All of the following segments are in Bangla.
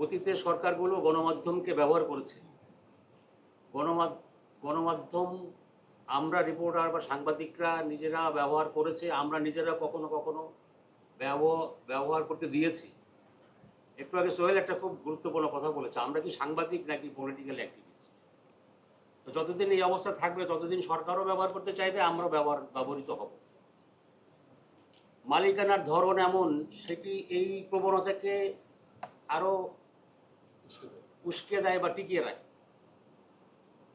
অতীতে সরকারগুলো গণমাধ্যমকে ব্যবহার করেছে। গণমাধ্যম আমরা রিপোর্টার বা সাংবাদিকরা নিজেরা ব্যবহার করেছে, আমরা নিজেরা কখনো কখনো ব্যবহার করতে দিয়েছি। একটু আগে সোহেল একটা খুব গুরুত্বপূর্ণ কথা বলেছে, আমরা কি সাংবাদিক নাকি পলিটিক্যাল অ্যাক্টিভিস্ট? তো যতদিন এই অবস্থা থাকবে ততদিন সরকারও ব্যবহার করতে চাইবে, আমরাও ব্যবহৃত হব। মালিকানার ধরন এমন, সেটি এই প্রবণতাকে আরো উস্কে দেয় বা টিকিয়ে রাখে।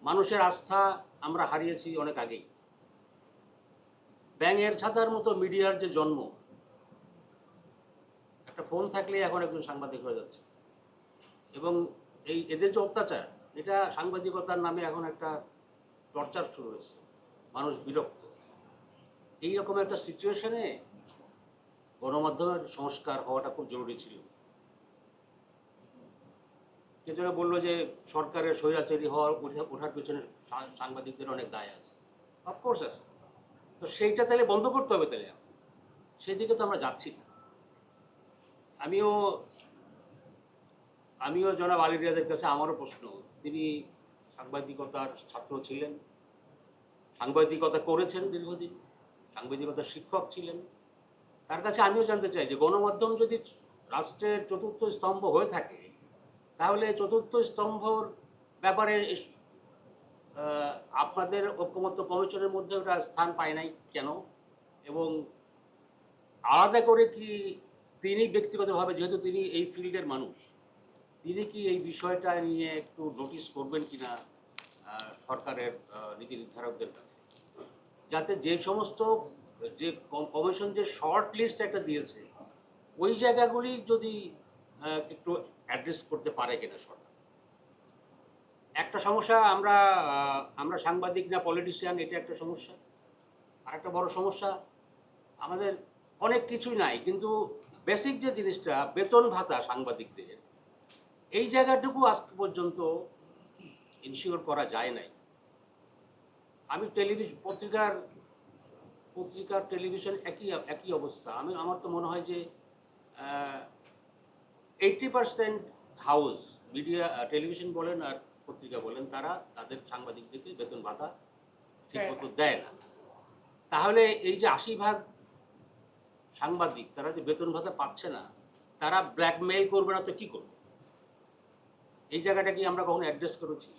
মানুষের আস্থা আমরা হারিয়েছি অনেক আগেই। ব্যাঙের ছাতার মতো মিডিয়ার যে জন্ম, একটা ফোন থাকলে এখন একজন সাংবাদিক হয়ে যাচ্ছে, এবং এদের যে অত্যাচার, এটা সাংবাদিকতার নামে এখন একটা টর্চার শুরু হয়েছে। মানুষ বিরক্ত। এইরকম একটা সিচুয়েশনে গণমাধ্যমের সংস্কার হওয়াটা খুব জরুরি ছিল। কেউ বললো যে সরকারের স্বৈরাচারী ওঠার পেছনে সাংবাদিকদের অনেক দায় আছে। অফকোর্স আছে। তো সেইটা তাহলে বন্ধ করতে হবে। তাহলে সেই দিকে তো আমরা যাচ্ছি না। আমিও জনাব আলী রিয়াজের কাছে আমারও প্রশ্ন, তিনি সাংবাদিকতার ছাত্র ছিলেন, সাংবাদিকতা করেছেন দীর্ঘদিন, সাংবাদিকতার শিক্ষক ছিলেন। তার কাছে আমিও জানতে চাই যে গণমাধ্যম যদি রাষ্ট্রের চতুর্থ স্তম্ভ হয়ে থাকে, তাহলে চতুর্থ স্তম্ভর ব্যাপারে আপনাদের ঐক্যমত্য কমিশনের মধ্যে ওটা স্থান পায় নাই কেন? এবং আলাদা করে কি তিনি ব্যক্তিগতভাবে, যেহেতু তিনি এই ফিল্ডের মানুষ, তিনি কি এই বিষয়টা নিয়ে একটু নোটিস করবেন কিনা সরকারের নীতি নির্ধারকদের কাছে, যাতে যে সমস্ত যে কমিশন যে শর্ট লিস্ট একটা দিয়েছে, ওই জায়গাগুলি যদি একটু অ্যাড্রেস করতে পারে কিনা সরকার। একটা সমস্যা, আমরা সাংবাদিক না পলিটিশিয়ান, এটা একটা সমস্যা। আর একটা বড় সমস্যা, আমাদের অনেক কিছুই নাই, কিন্তু বেসিক যে জিনিসটা বেতন ভাতা সাংবাদিকদের, এই জায়গাটুকু আজ পর্যন্ত ইনশিওর করা যায় নাই। আমি পত্রিকার টেলিভিশন একই অবস্থা। আমার তো মনে হয় যে 80% হাউস, মিডিয়া, টেলিভিশন বলেন আর পত্রিকা বলেন, তারা তাদের সাংবাদিকদেরকে বেতন ভাতা ঠিকমতো দেয় না। তাহলে এই যে 80% সাংবাদিক, তারা যে বেতন ভাতা পাচ্ছে না, তারা ব্ল্যাকমেইল করবে না তো কি করবে? এই জায়গাটা কি আমরা কখনো অ্যাড্রেস করেছি?